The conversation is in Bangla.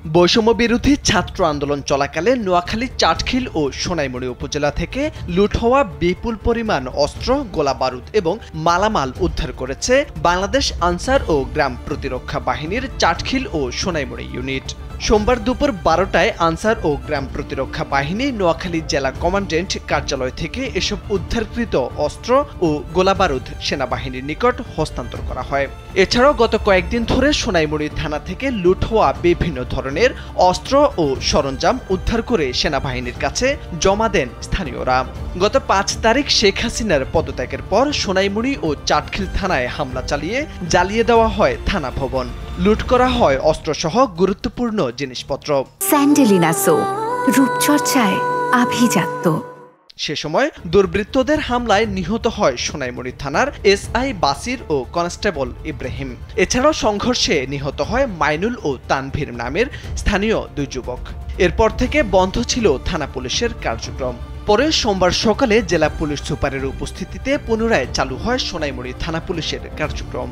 বৈষম্য বিরোধী ছাত্র আন্দোলন চলাকালে নোয়াখালী চাটখিল ও সোনাইমুড়ি উপজেলা থেকে লুট হওয়া বিপুল পরিমাণ অস্ত্র, গোলা বারুদ এবং মালামাল উদ্ধার করেছে বাংলাদেশ আনসার ও গ্রাম প্রতিরক্ষা বাহিনীর চাটখিল ও সোনাইমুড়ি ইউনিট। সোমবার দুপুর 12টায় আনসার ও গ্রাম প্রতিরক্ষা বাহিনী নোয়াখালী জেলা কমান্ড্যান্ট কার্যালয় থেকে এসব উদ্ধারকৃত অস্ত্র ও গোলাবারুদ সেনাবাহিনীর নিকট হস্তান্তর করা হয়। এছাড়াও গত কয়েকদিন ধরে সোনাইমুড়ি থানা থেকে লুট হওয়া বিভিন্ন ধরনের অস্ত্র ও সরঞ্জাম উদ্ধার করে সেনাবাহিনীর কাছে জমা দেন স্থানীয়রা। গত 5 তারিখ শেখ হাসিনার পদত্যাগের পর সোনাইমুড়ি ও চাটখিল থানায় হামলা চালিয়ে জ্বালিয়ে দেওয়া হয় থানা ভবন, লুট করা হয় অস্ত্রসহ গুরুত্বপূর্ণ জিনিসপত্র। স্যান্ডেলিনা সো, রূপচর্চায় আভিজাত্য। সে সময় দুর্বৃত্তদের হামলায় নিহত হয় সোনাইমুড়ি থানার এসআই বাসির ও কনস্টেবল ইব্রাহিম। এছাড়াও সংঘর্ষে নিহত হয় মাইনুল ও তানভীর নামের স্থানীয় 2 যুবক। এরপর থেকে বন্ধ ছিল থানা পুলিশের কার্যক্রম। পরে সোমবার সকালে জেলা পুলিশ সুপারের উপস্থিতিতে পুনরায় চালু হয় সোনাইমুড়ি থানা পুলিশের কার্যক্রম।